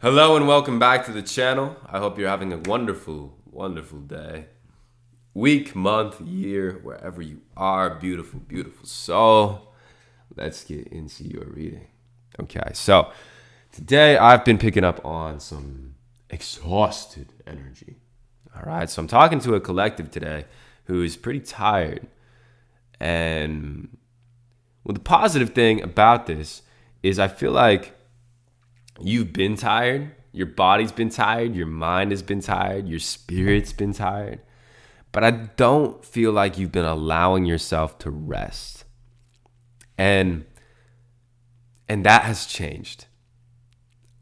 Hello and welcome back to the channel. I hope you're having a wonderful, wonderful day, week, month, year, wherever you are. Beautiful, beautiful soul. Let's get into your reading. Okay, so today I've been picking up on some exhausted energy. All right, so I'm talking to a collective today who is pretty tired. And well, the positive thing about this is I feel like you've been tired. Your body's been tired. Your mind has been tired. Your spirit's been tired. But I don't feel like you've been allowing yourself to rest. And that has changed.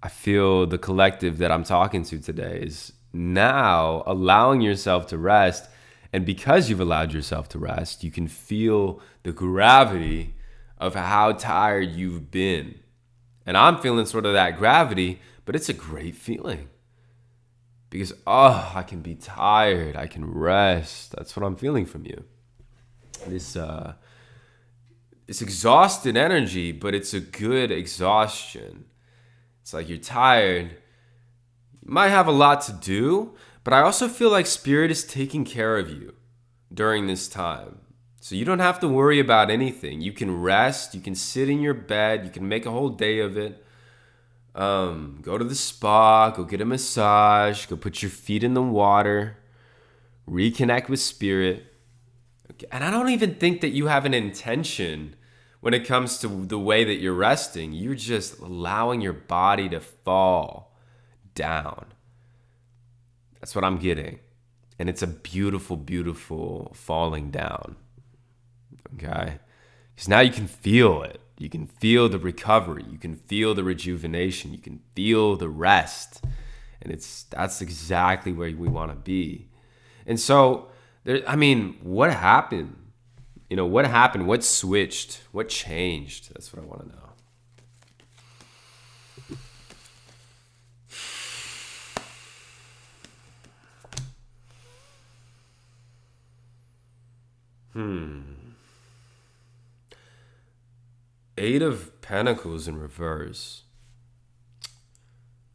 I feel the collective that I'm talking to today is now allowing yourself to rest. And because you've allowed yourself to rest, you can feel the gravity of how tired you've been. And I'm feeling sort of that gravity, but it's a great feeling. Because, I can be tired. I can rest. That's what I'm feeling from you. This exhausted energy, but it's a good exhaustion. It's like you're tired. You might have a lot to do, but I also feel like Spirit is taking care of you during this time. So you don't have to worry about anything. You can rest. You can sit in your bed. You can make a whole day of it. Go to the spa. Go get a massage. Go put your feet in the water. Reconnect with Spirit. Okay. And I don't even think that you have an intention when it comes to the way that you're resting. You're just allowing your body to fall down. That's what I'm getting. And it's a beautiful, beautiful falling down. Okay? Because now you can feel it. You can feel the recovery. You can feel the rejuvenation. You can feel the rest. And that's exactly where we want to be. And so, what happened? What happened? What switched? What changed? That's what I want to know. Eight of Pentacles in reverse.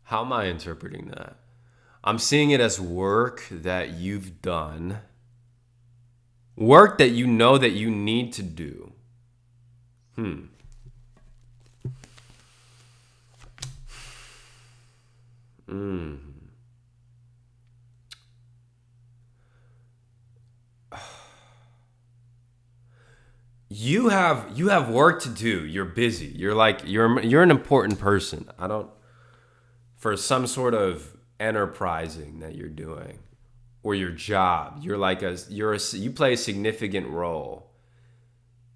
How am I interpreting that? I'm seeing it as work that you've done. Work that you know that you need to do. You have work to do. You're busy. You're an important person. For some sort of enterprising that you're doing, or your job. You play a significant role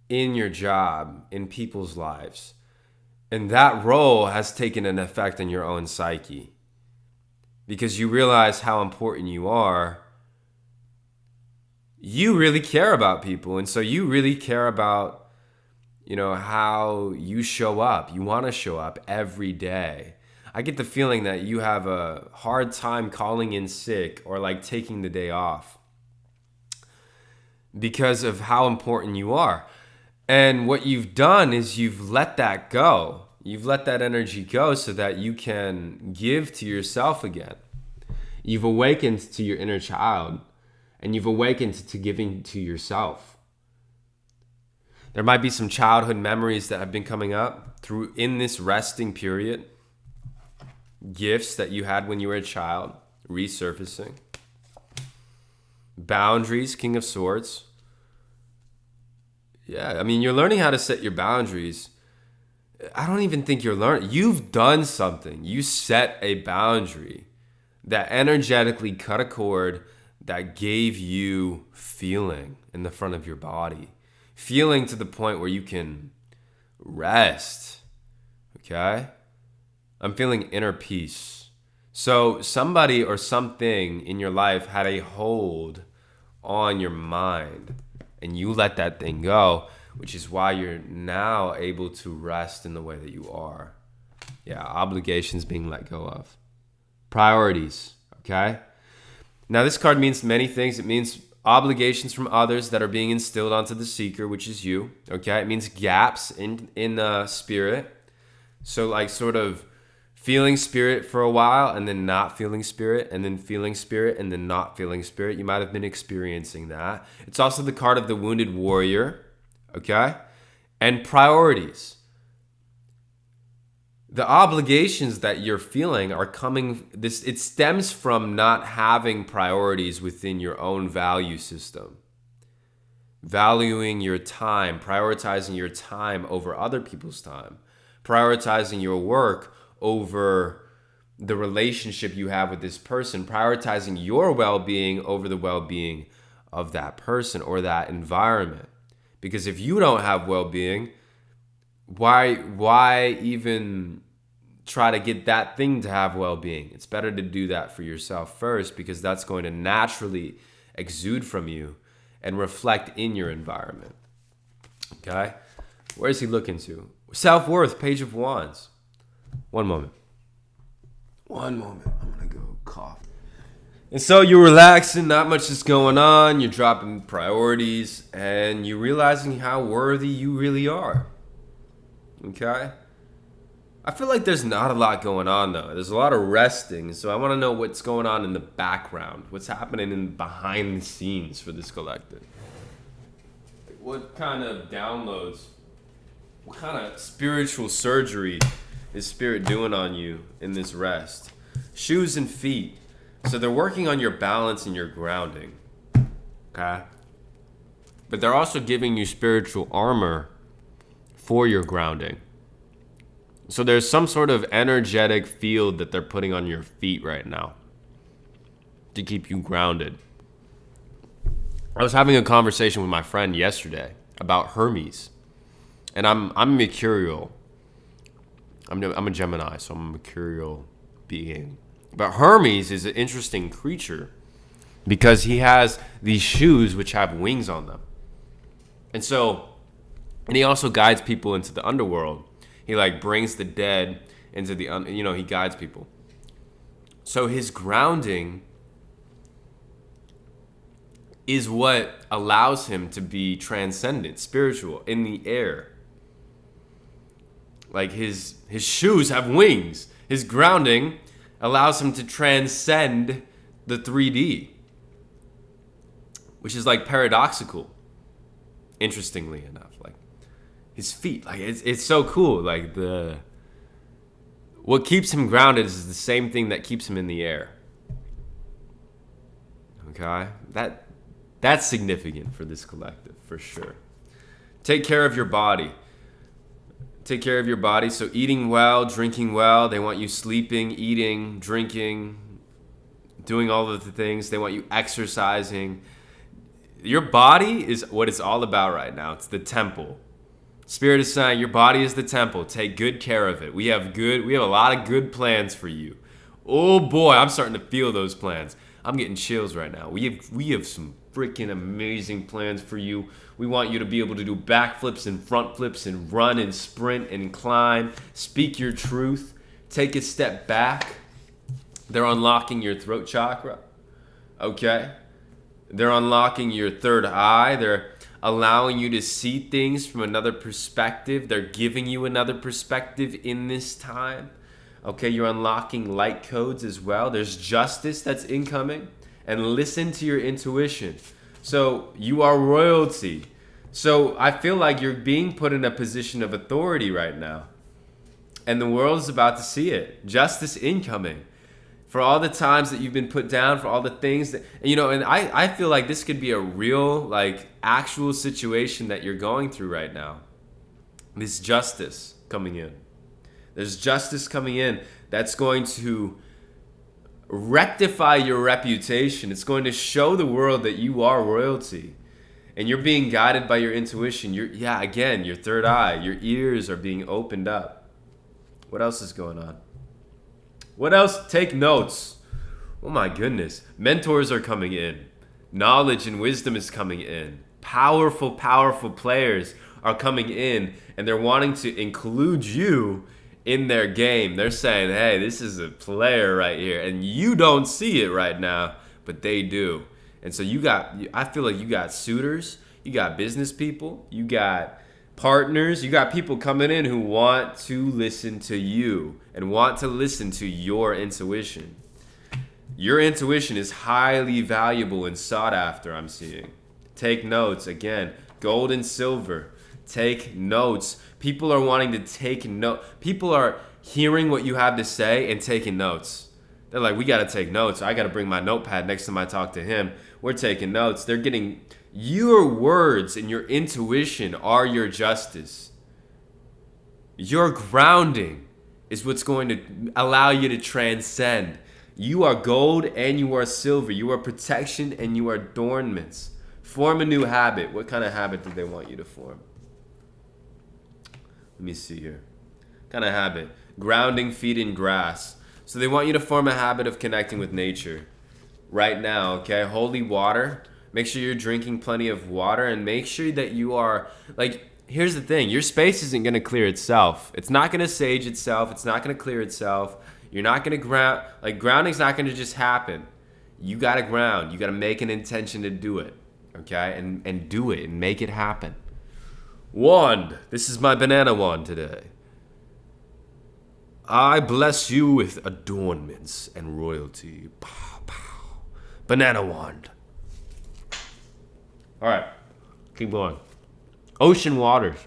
in your job, in people's lives. And that role has taken an effect on your own psyche. Because you realize how important you are. You really care about people, and so you really care about, how you show up. You want to show up every day. I get the feeling that you have a hard time calling in sick or like taking the day off because of how important you are. And what you've done is you've let that go. You've let that energy go so that you can give to yourself again. You've awakened to your inner child. And you've awakened to giving to yourself. There might be some childhood memories that have been coming up in this resting period. Gifts that you had when you were a child, resurfacing. Boundaries, King of Swords. Yeah, you're learning how to set your boundaries. I don't even think you're learning. You've done something. You set a boundary that energetically cut a cord that gave you feeling in the front of your body. Feeling to the point where you can rest. Okay? I'm feeling inner peace. So somebody or something in your life had a hold on your mind. And you let that thing go, which is why you're now able to rest in the way that you are. Yeah, obligations being let go of. Priorities. Okay? Now, this card means many things. It means obligations from others that are being instilled onto the seeker, which is you. Okay, it means gaps in spirit. So, like, sort of feeling spirit for a while and then not feeling spirit and then feeling spirit and then not feeling spirit. You might have been experiencing that. It's also the card of the wounded warrior, okay? And priorities. The obligations that you're feeling are it stems from not having priorities within your own value system. Valuing your time, prioritizing your time over other people's time, prioritizing your work over the relationship you have with this person, prioritizing your well-being over the well-being of that person or that environment. Because if you don't have well-being, why even try to get that thing to have well-being? It's better to do that for yourself first, because that's going to naturally exude from you and reflect in your environment. Okay? Where is he looking to? Self-worth, Page of Wands. One moment. I'm gonna go cough. And so you're relaxing, not much is going on, you're dropping priorities, and you're realizing how worthy you really are. Okay? I feel like there's not a lot going on though. There's a lot of resting, so I want to know what's going on in the background. What's happening in behind the scenes for this collective? What kind of downloads, what kind of spiritual surgery is Spirit doing on you in this rest? Shoes and feet. So they're working on your balance and your grounding. Okay? But they're also giving you spiritual armor for your grounding. So there's some sort of energetic field that they're putting on your feet right now to keep you grounded. I was having a conversation with my friend yesterday about Hermes. And I'm mercurial. I'm a Gemini, so I'm a mercurial being. But Hermes is an interesting creature because he has these shoes which have wings on them. And he also guides people into the underworld. He brings the dead into he guides people. So his grounding is what allows him to be transcendent, spiritual, in the air. His shoes have wings. His grounding allows him to transcend the 3D, which is paradoxical, interestingly enough. His feet, it's so cool. What keeps him grounded is the same thing that keeps him in the air. Okay? That's significant for this collective, for sure. Take care of your body. Take care of your body. So eating well, drinking well. They want you sleeping, eating, drinking, doing all of the things. They want you exercising. Your body is what it's all about right now. It's the temple. Spirit is saying your body is the temple. Take good care of it. We have a lot of good plans for you. Oh boy, I'm starting to feel those plans. I'm getting chills right now. We have some freaking amazing plans for you. We want you to be able to do backflips and front flips and run and sprint and climb. Speak your truth. Take a step back. They're unlocking your throat chakra. Okay? They're unlocking your third eye. They're allowing you to see things from another perspective. They're giving you another perspective in this time. Okay, you're unlocking light codes as well. There's justice that's incoming. And listen to your intuition. So you are royalty. So I feel like you're being put in a position of authority right now. And the world is about to see it. Justice incoming. For all the times that you've been put down, for all the things that, and I feel like this could be a real, actual situation that you're going through right now. This justice coming in. There's justice coming in that's going to rectify your reputation. It's going to show the world that you are royalty. And you're being guided by your intuition. Your third eye, your ears are being opened up. What else is going on? What else? Take notes. Oh my goodness. Mentors are coming in. Knowledge and wisdom is coming in. Powerful, powerful players are coming in, and they're wanting to include you in their game. They're saying, hey, this is a player right here, and you don't see it right now, but they do. And so I feel like you got suitors, you got business people, you got partners, you got people coming in who want to listen to you and want to listen to your intuition. Your intuition is highly valuable and sought after, I'm seeing. Take notes. Again, gold and silver. Take notes. People are wanting to take note. People are hearing what you have to say and taking notes. They're like, we got to take notes. I got to bring my notepad next time I talk to him. We're taking notes. They're getting, your words and your intuition are your justice. Your grounding is what's going to allow you to transcend. You are gold and you are silver. You are protection and you are adornments. Form a new habit. What kind of habit do they want you to form? Let me see here. What kind of habit? Grounding, feet in grass. So they want you to form a habit of connecting with nature right now, okay? Holy water. Make sure you're drinking plenty of water, and make sure that you are, like, here's the thing. Your space isn't going to clear itself. It's not going to sage itself. It's not going to clear itself. You're not going to ground. Like, grounding's not going to just happen. You got to ground. You got to make an intention to do it, okay? And do it and make it happen. Wand. This is my banana wand today. I bless you with adornments and royalty. Pow, pow. Banana wand. All right. Keep going. Ocean waters.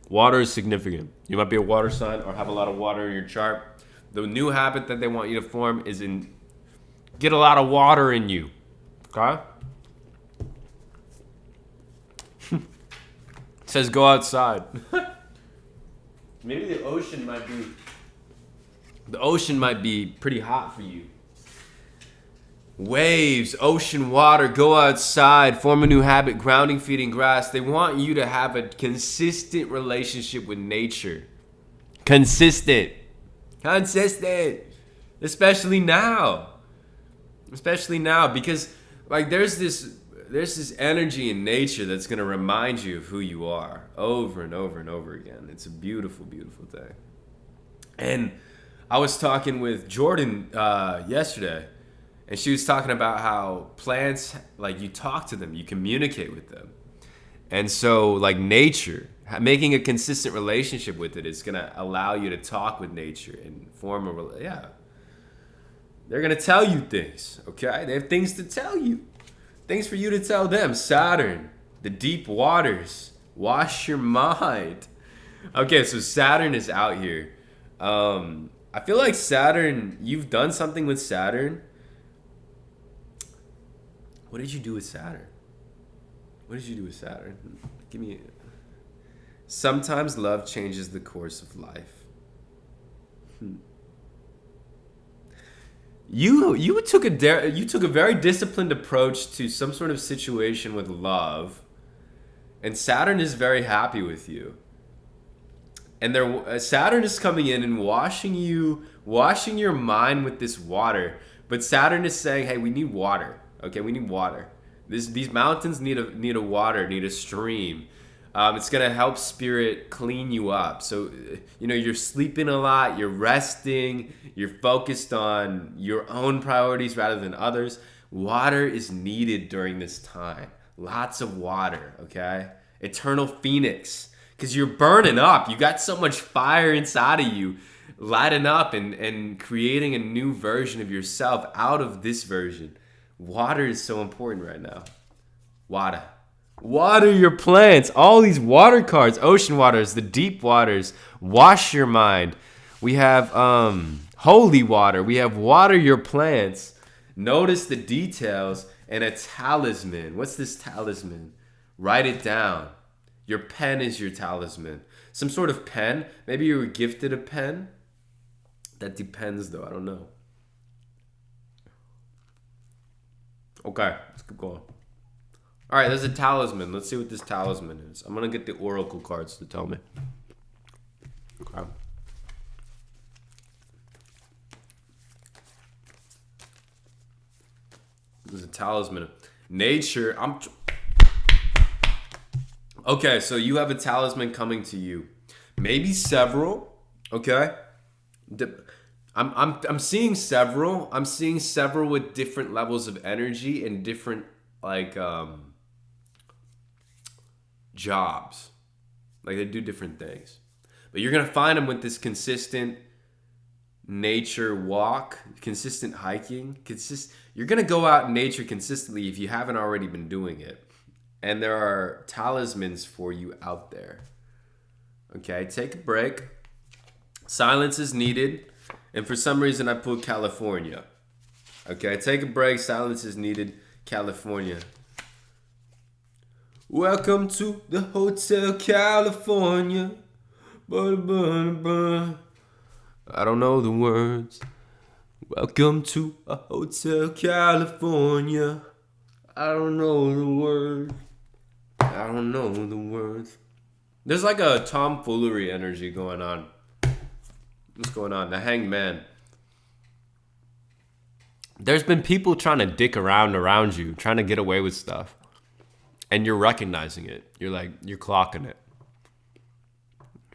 Water is significant. You might be a water sign or have a lot of water in your chart. The new habit that they want you to form is get a lot of water in you. Okay? It says go outside. Maybe the ocean might be pretty hot for you. Waves, ocean water, go outside, form a new habit, grounding, feeding grass. They want you to have a consistent relationship with nature. Consistent. Especially now. Because like there's this energy in nature that's going to remind you of who you are over and over and over again. It's a beautiful, beautiful thing. And I was talking with Jordan yesterday, and she was talking about how plants, like, you talk to them, you communicate with them. And so, like, nature, making a consistent relationship with it is going to allow you to talk with nature and form a, yeah. They're going to tell you things, okay? They have things to tell you. Things for you to tell them. Saturn, the deep waters, wash your mind. Okay, so Saturn is out here. I feel like Saturn, you've done something with Saturn. What did you do with Saturn? Give me. Sometimes love changes the course of life. You took a very disciplined approach to some sort of situation with love, and Saturn is very happy with you. And Saturn is coming in and washing your mind with this water. But Saturn is saying, hey, we need water. Okay, we need water. These mountains need a stream. It's gonna help spirit clean you up. So, you're sleeping a lot, you're resting, you're focused on your own priorities rather than others. Water is needed during this time. Lots of water, okay? Eternal Phoenix. Because you're burning up. You got so much fire inside of you, lighting up and creating a new version of yourself out of this version. Water is so important right now. Water your plants. All these water cards, ocean waters, the deep waters. Wash your mind. We have holy water. We have water your plants. Notice the details and a talisman. What's this talisman? Write it down. Your pen is your talisman. Some sort of pen. Maybe you were gifted a pen. That depends, though. I don't know. Okay, let's keep going. All right, there's a talisman. Let's see what this talisman is. I'm going to get the oracle cards to tell me. Okay. There's a talisman. Nature. Okay, so you have a talisman coming to you. Maybe several. Okay. I'm seeing several. I'm seeing several with different levels of energy and different jobs. Like they do different things. But you're going to find them with this consistent nature walk, consistent hiking. You're going to go out in nature consistently if you haven't already been doing it. And there are talismans for you out there. Okay, take a break. Silence is needed. And for some reason, I put California. Okay, take a break. Silence is needed. California. Welcome to the Hotel California. I don't know the words. Welcome to a Hotel California. I don't know the words. I don't know the words. There's like a tomfoolery energy going on. What's going on? The Hanged Man. There's been people trying to dick around you, trying to get away with stuff. And you're recognizing it. You're clocking it.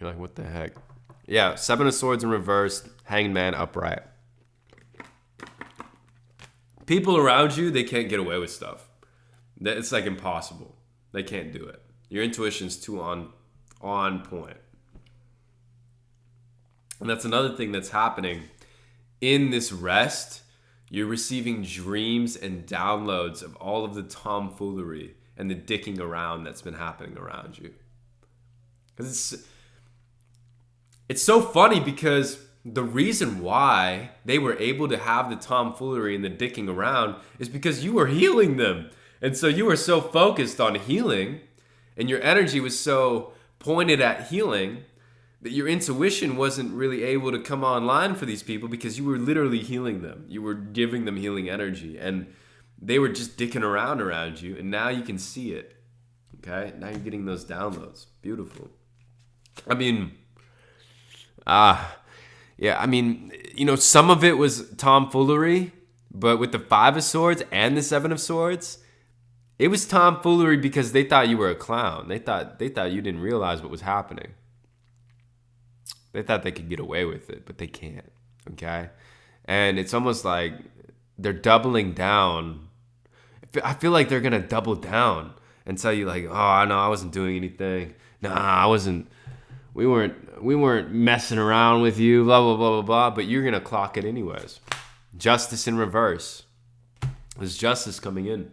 You're like, what the heck? Yeah, 7 of Swords in reverse, Hanged Man upright. People around you, they can't get away with stuff. It's like impossible. They can't do it. Your intuition's too on point. And that's another thing that's happening. In this rest, you're receiving dreams and downloads of all of the tomfoolery and the dicking around that's been happening around you. Because it's so funny because the reason why they were able to have the tomfoolery and the dicking around is because you were healing them. And so you were so focused on healing and your energy was so pointed at healing that your intuition wasn't really able to come online for these people because you were literally healing them. You were giving them healing energy and they were just dicking around you, and now you can see it. Okay? Now you're getting those downloads. Beautiful. I mean, some of it was tomfoolery, but with the 5 of Swords and the 7 of Swords, it was tomfoolery because they thought you were a clown. They thought you didn't realize what was happening. They thought they could get away with it, but they can't. Okay? And it's almost like they're doubling down. I feel like they're going to double down and tell you like, oh, no, I wasn't doing anything. Nah, I wasn't. We weren't messing around with you, blah, blah, blah, blah, blah. But you're going to clock it anyways. Justice in reverse. There's justice coming in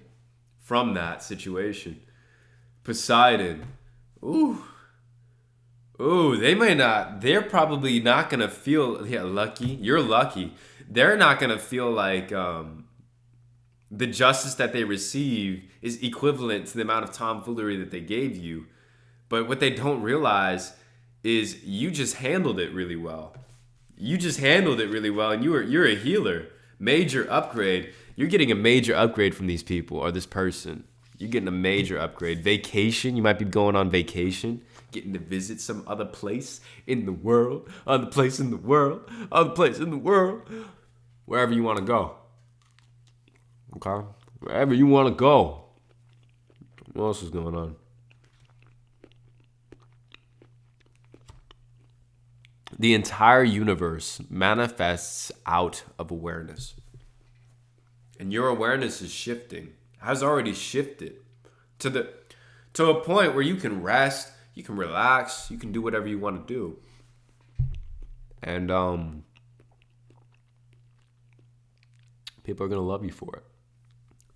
from that situation. Poseidon. Ooh, they're probably not going to feel, lucky. You're lucky. They're not going to feel like the justice that they receive is equivalent to the amount of tomfoolery that they gave you. But what they don't realize is you just handled it really well. And you're a healer. Major upgrade. You're getting a major upgrade from these people or this person. You're getting a major upgrade. Vacation. You might be going on vacation. Getting to visit some other place in the world. Other place in the world. Wherever you want to go. Okay? Wherever you want to go. What else is going on? The entire universe manifests out of awareness. And your awareness is shifting. Has already shifted to a point where you can rest, you can relax, you can do whatever you want to do. And people are going to love you for it.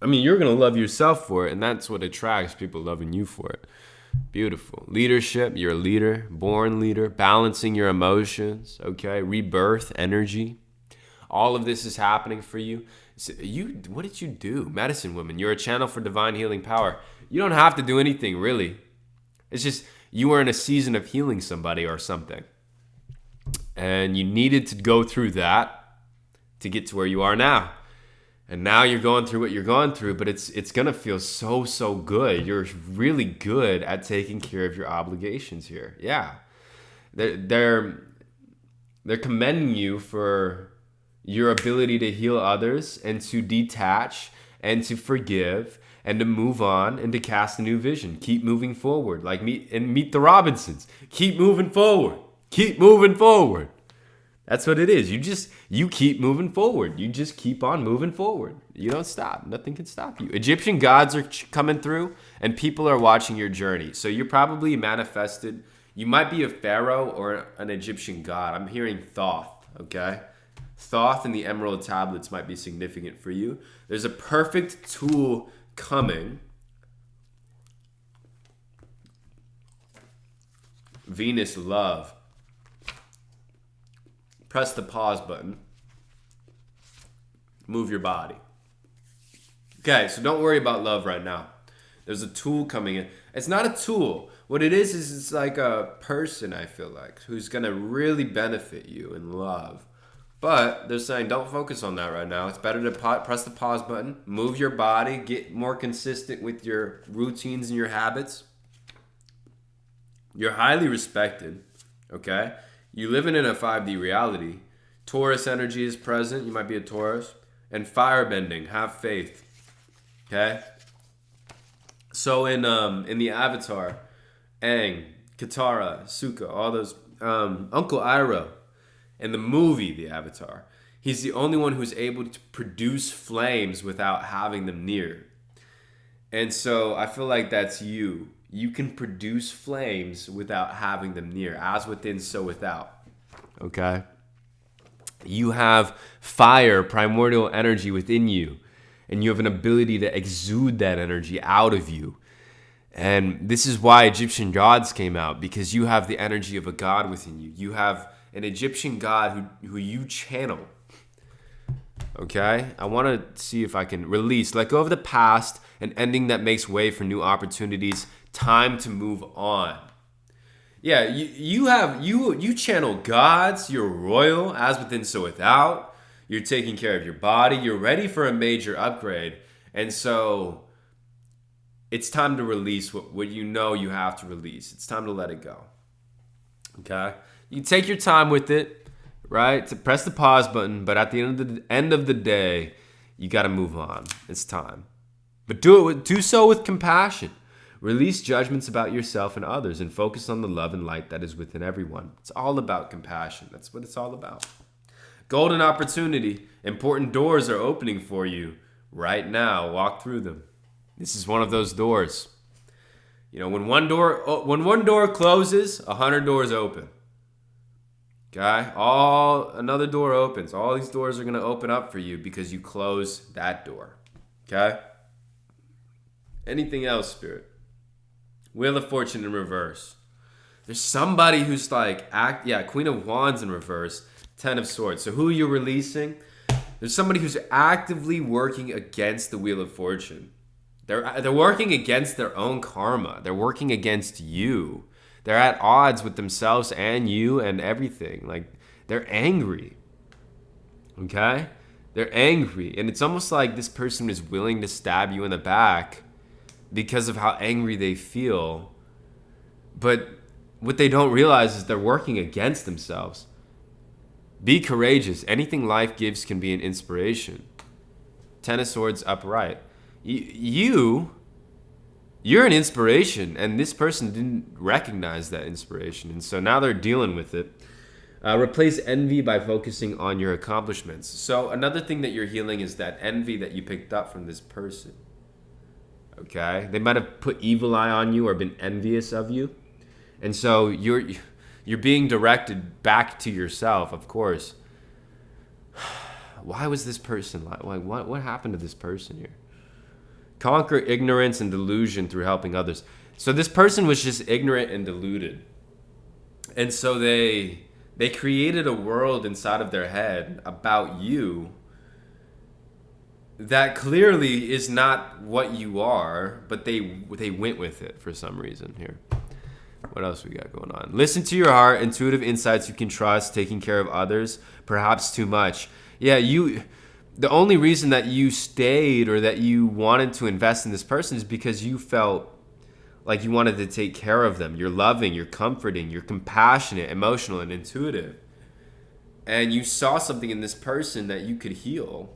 I mean, you're going to love yourself for it, and that's what attracts people loving you for it. Beautiful. Leadership, you're a leader, born leader, balancing your emotions, okay? Rebirth, energy. All of this is happening for you. So what did you do? Medicine woman, you're a channel for divine healing power. You don't have to do anything, really. It's just you were in a season of healing somebody or something. And you needed to go through that to get to where you are now. And now you're going through what you're going through, but it's going to feel so good. You're really good at taking care of your obligations here. Yeah. They're commending you for your ability to heal others and to detach and to forgive and to move on and to cast a new vision. Keep moving forward. Like meet the Robinsons. Keep moving forward. Keep moving forward. That's what it is. You keep moving forward. You just keep on moving forward. You don't stop. Nothing can stop you. Egyptian gods are coming through and people are watching your journey. So you probably manifested You might be a pharaoh or an Egyptian god. I'm hearing Thoth, okay? Thoth and the emerald tablets might be significant for you. There's a perfect tool coming. Venus love. Press the pause button. Move your body. Okay, so don't worry about love right now. There's a tool coming in. It's not a tool. What it is it's like a person, I feel like, who's going to really benefit you in love. But they're saying don't focus on that right now. It's better to press the pause button, move your body, get more consistent with your routines and your habits. You're highly respected, okay? You living in a 5D reality. Taurus energy is present. You might be a Taurus. And firebending, have faith. Okay? So in the Avatar, Aang, Katara, Sokka, all those, Uncle Iroh, in the movie The Avatar, he's the only one who's able to produce flames without having them near. And so I feel like that's you. You can produce flames without having them near. As within, so without. Okay? You have fire, primordial energy within you. And you have an ability to exude that energy out of you. And this is why Egyptian gods came out, because you have the energy of a god within you. You have an Egyptian god who you channel. Okay? I want to see if I can release, let go of the past, an ending that makes way for new opportunities, time to move on. Yeah, you channel gods, you're royal, as within, so without. You're taking care of your body. You're ready for a major upgrade. And so it's time to release what you know you have to release. It's time to let it go. Okay? You take your time with it, right? To press the pause button, but at the end of the day, you got to move on. It's time. But do so with compassion. Release judgments about yourself and others and focus on the love and light that is within everyone. It's all about compassion. That's what it's all about. Golden opportunity. Important doors are opening for you right now. Walk through them. This is one of those doors. You know, when one door closes, 100 doors open. Okay? Another door opens. All these doors are going to open up for you because you close that door. Okay? Anything else, Spirit? Wheel of Fortune in reverse. There's somebody who's like, Queen of Wands in reverse. 10 of Swords. So who you're releasing? There's somebody who's actively working against the Wheel of Fortune. They're working against their own karma. They're working against you. They're at odds with themselves and you and everything. Like, they're angry. Okay? They're angry. And it's almost like this person is willing to stab you in the back because of how angry they feel. But what they don't realize is they're working against themselves. Be courageous. Anything life gives can be an inspiration. 10 of Swords upright. You're an inspiration, and this person didn't recognize that inspiration, and so now they're dealing with it. Replace envy by focusing on your accomplishments. So another thing that you're healing is that envy that you picked up from this person. Okay? They might have put evil eye on you or been envious of you, and so you're being directed back to yourself, of course. Why was this person like what happened to this person here? Conquer ignorance and delusion through helping others. So this person was just ignorant and deluded. And so they created a world inside of their head about you that clearly is not what you are, but they went with it for some reason here. What else we got going on? Listen to your heart, intuitive insights you can trust, taking care of others, perhaps too much. Yeah, the only reason that you stayed or that you wanted to invest in this person is because you felt like you wanted to take care of them. You're loving, you're comforting, you're compassionate, emotional, and intuitive. And you saw something in this person that you could heal.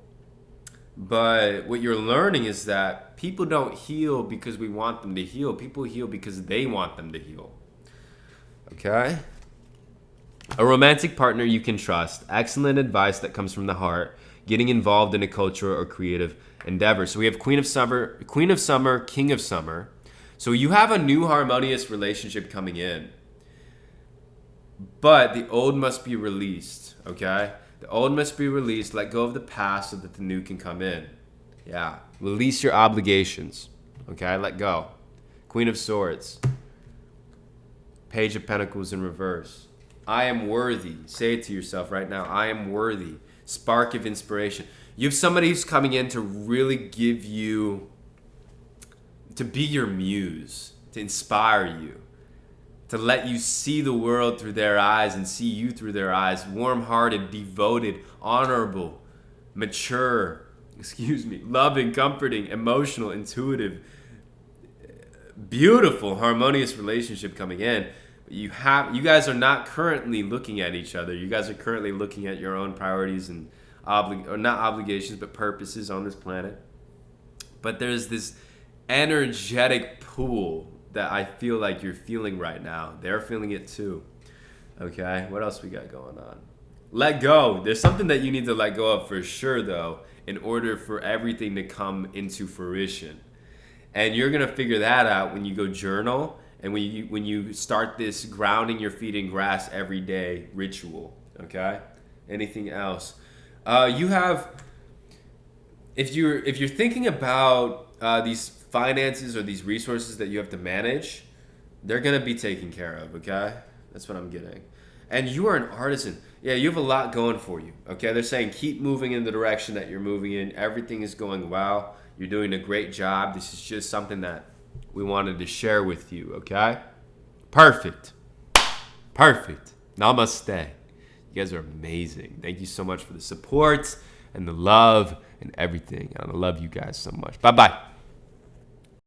But what you're learning is that people don't heal because we want them to heal. People heal because they want them to heal. Okay? A romantic partner you can trust. Excellent advice that comes from the heart. Getting involved in a cultural or creative endeavor. So we have Queen of Summer, King of Summer. So you have a new harmonious relationship coming in. But the old must be released, okay? The old must be released. Let go of the past so that the new can come in. Yeah. Release your obligations, okay? Let go. Queen of Swords. Page of Pentacles in reverse. I am worthy. Say it to yourself right now. I am worthy. Spark of inspiration. You have somebody who's coming in to really give you, to be your muse, to inspire you, to let you see the world through their eyes and see you through their eyes. Warm-hearted, devoted, honorable, mature, loving, comforting, emotional, intuitive, beautiful, harmonious relationship coming in. You guys are not currently looking at each other. You guys are currently looking at your own priorities and not obligations, but purposes on this planet. But there's this energetic pool that I feel like you're feeling right now. They're feeling it too. Okay, what else we got going on? Let go. There's something that you need to let go of for sure, though, in order for everything to come into fruition. And you're gonna figure that out when you go journal and when you start this grounding your feet in grass every day ritual. Okay. Anything else? If you're thinking about these finances or these resources that you have to manage, they're gonna be taken care of. Okay. That's what I'm getting. And you are an artisan. Yeah, you have a lot going for you. Okay. They're saying keep moving in the direction that you're moving in. Everything is going well. You're doing a great job. This is just something that we wanted to share with you, okay? Perfect. Perfect. Namaste. You guys are amazing. Thank you so much for the support and the love and everything. I love you guys so much. Bye-bye.